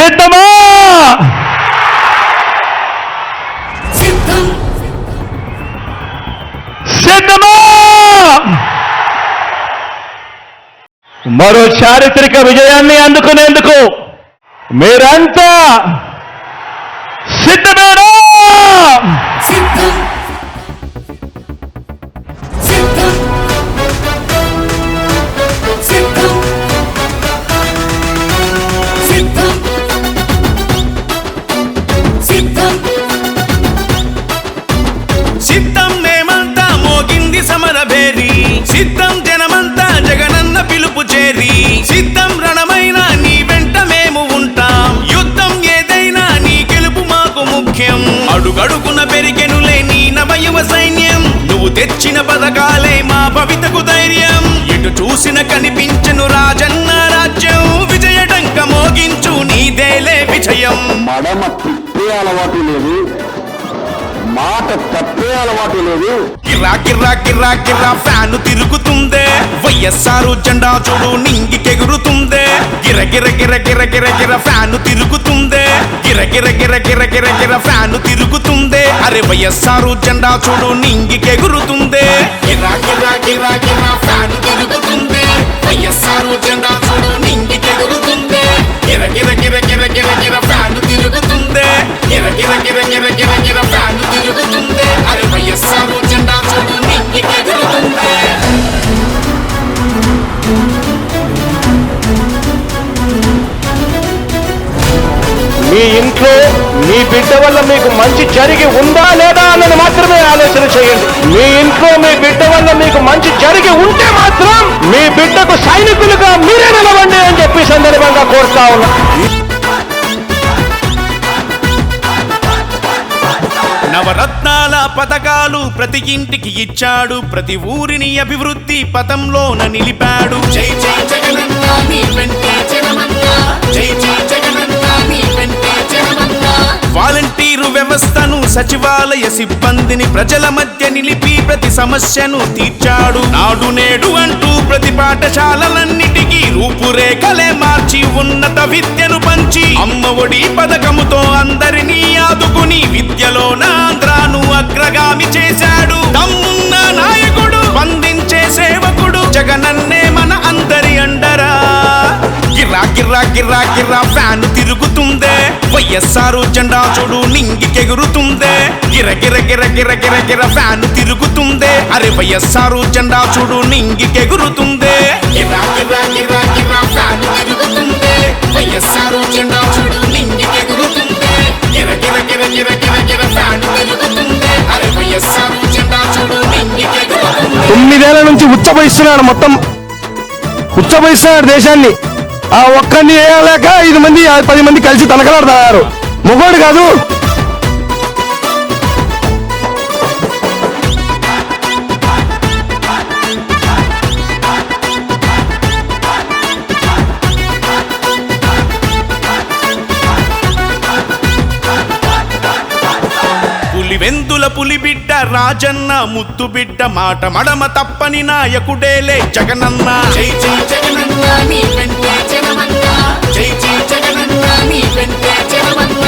సిద్ధమా? సిద్ధమా? మరో చారిత్రక విజయాన్ని అందుకునేందుకు మీరంతా సిద్ధమేనా? సిద్ధం సిద్ధం సిద్ధం సిద్ధం సిద్ధం సిద్ధం మేమంతా మోగింది సమరభేరి, సిద్ధం జనమంతా జగనన్న పిలుపు చేరి, సిద్ధం రణమైన నీ వెంట మేము ఉంటాం, యుద్ధం ఏదైనా నీ గెలుపు మాకు ముఖ్యం. అడుగడుగున పెరిగెనులే నీ నవయువ సైన్యం, నువ్వు తెచ్చిన పథకాలే మా భవితకు ధైర్యం. ఇటు చూసిన కనిపించను రాజన్న రాజ్యం, విజయడంక మోగించు నీదేలే విజయం. మడమ తిప్పే అలవాటు లేదు, మాట తప్పే అలవాటు లేదు. గిర్రా గిర్రా గిర్రా గిర్రా ఫ్యాను తిరుగుతుందే, వైఎస్ఆర్ జెండా చూడు నింగికెగురుతుందే. గిర గిర గిర గిర గిర గిర ఫ్యాను తిరుగుతుందే, గిర గిర గిర గిర గిర గిర ఫ్యాను తిరుగుతుందే. అరే వైఎస్ఆర్ జెండా చూడు నింగికెగురుతుందే. గిర్రా గిర్రా గిర్రా గిర్రా ఫ్యాను తిరుగుతుందే, వైఎస్ఆర్ జెండా చూడు నింగికెగురుతుందే. గిర గిర గిర గిర గిర గిర ఫ్యాను తిరుగుతుందే, గిర గిర గిర గిర గిర గిర ఫ్యాను తిరుగుతుందే. అరే వైఎస్ఆర్ జెండా చూడు నింగికెగురుతుందే. మీ ఇంట్లో మీ బిడ్డ వల్ల మీకు మంచి జరిగి ఉందా లేదా అన్నది మాత్రమే ఆలోచన చేయండి. మీ ఇంట్లో మీ బిడ్డ వల్ల మీకు మంచి జరిగి ఉంటే మాత్రం మీ బిడ్డకు సైనికులుగా మీరే నిలవండి అని చెప్పి సందర్భంగా కోరుతా ఉన్నా. నవరత్నాల పథకాలు ప్రతి ఇంటికి ఇచ్చాడు, ప్రతి ఊరిని అభివృద్ధి పథంలోన నిలిపాడు. జై జై జగనన్న నీ వెంటే జనమన్న, జై జై జగనన్న నీ వెంటే జనమన్న. వాలంటీరు వ్యవస్థను సచివాలయ సిబ్బందిని ప్రజల మధ్య నిలిపి ప్రతి సమస్యను తీర్చాడు. నాడు నేడు అంటూ ప్రతి పాఠశాలలన్నిటికీ రూపురేఖలే మార్చి ఉన్నత విద్యను పంచి, అమ్మ ఒడి పథకముతో అందరినీ ఆదుకుని విద్యలోన ఆంధ్రాను అగ్రగామి చేశాడు. దమ్మున్న నాయకుడు, స్పందించే సేవకుడు, జగనన్నే మన అందరి అండరా. గిర్రా గిర్రా గిర్రా గిర్రా ఫ్యాను తిరుగుతుందే, వైఎస్ఆర్ జెండా చూడు నింగికెగురుతుందే. గిర గిర గిర గిర గిర గిర ఫ్యాను తిరుగుతుందే, అరే వైఎస్ఆర్ జెండా చూడు నింగికెగురుతుందే. గిర్రా గిర్రా గిర్రా గిర్రా ఫ్యాను తిరుగుతుందే, వైఎస్ఆర్ జెండా చూడు నింగికెగురుతుందే. గిర గిర గిర గిర గిర గిర ఫ్యాను తిరుగుతుందే, అరే వైఎస్ఆర్ జెండా చూడు నింగికెగురుతుందే. 9 ఏళ్ల నుంచి ఉచ్చబోయిస్తున్నాడు, మొత్తం ఉచ్చబోయిస్తున్నాడు దేశాన్ని. ఆ ఒక్కరిని వేయలేక 5 మంది 10 మంది కలిసి తనకలాడుతున్నారు. మొగోడు కాదు. పులివెందుల పులిబిడ్డ రాజన్న ముద్దు బిడ్డ, మాట మడమ తప్పని నాయకుడేలే జగనన్న. జై జై జగనన్న నీ వెంటే జనమన్న, జై జై జగనన్న నీ వెంటే జనమన్న.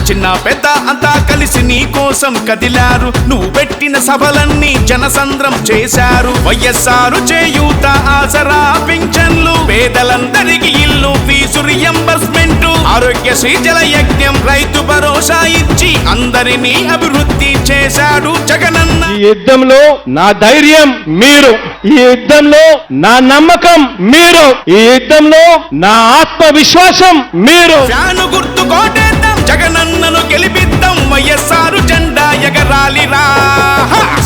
చిన్న పెద్ద అంతా కలిసి నీ కోసం కదిలారు, నువ్వు పెట్టిన సభలన్నీ జనసంద్రం చేశారు. వైఎస్ఆర్ చేయూత ఆసరా పింఛన్లు, పేదలందరికీ ఇల్లు, ఫీజు రియంబర్స్మెంట్, ఆరోగ్యశ్రీ జల యజ్ఞం, రైతు భరోసా ఇచ్చి అందరినీ అభివృద్ధి చేశాడు జగనన్న. ఈ యుద్ధంలో నా ధైర్యం మీరు, ఈ యుద్ధంలో నా నమ్మకం మీరు, ఈ యుద్ధంలో నా ఆత్మవిశ్వాసం మీరు. ఫ్యాను గుర్తు కోటేద్దాం, జగనన్నను గెలిపిద్దాం, వైఎస్ఆర్ జెండా ఎగరాలిరా.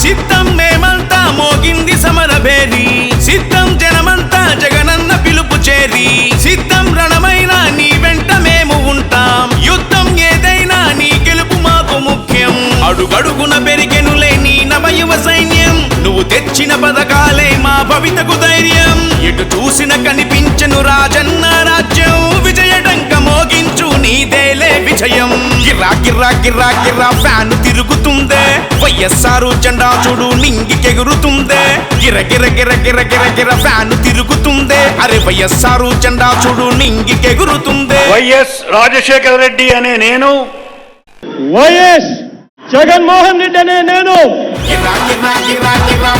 సిద్ధం మేమంతా మోగింది సమరభేరి, సిద్ధం జనమంతా జగనన్న పిలుపు చేరి, సిద్ధం రణమైన నీ వెంట మేము ఉంటాం, యుద్ధం ఏదైనా నీ గెలుపు మాకు ముఖ్యం. అడుగడుగున పెరిగెనులే నీ నవయువ సైన్యం, నువ్వు తెచ్చిన పథకాలే మా భవితకు ధైర్యం. ఎటు చూసిన కనిపించను రాజన్న రాజ్యం, విజయడంక మోగించు నీదేలే విజయం. గిర్రా గిర్రా గిర్రా గిర్రా ఫ్యాను తిరుగుతుందే, వైఎస్ఆర్ జెండా చూడు నింగికెగురుతుందే. గిర గిర గిర గిర గిర గిర ఫ్యాను తిరుగుతుందే, అరే వైఎస్ఆర్ జెండా చూడు నింగికెగురుతుందే. వైఎస్ రాజశేఖర రెడ్డి అనే నేను, వైఎస్ జగన్మోహన్ రెడ్డి అనే నేను గిరా గిరా గిరా గిరా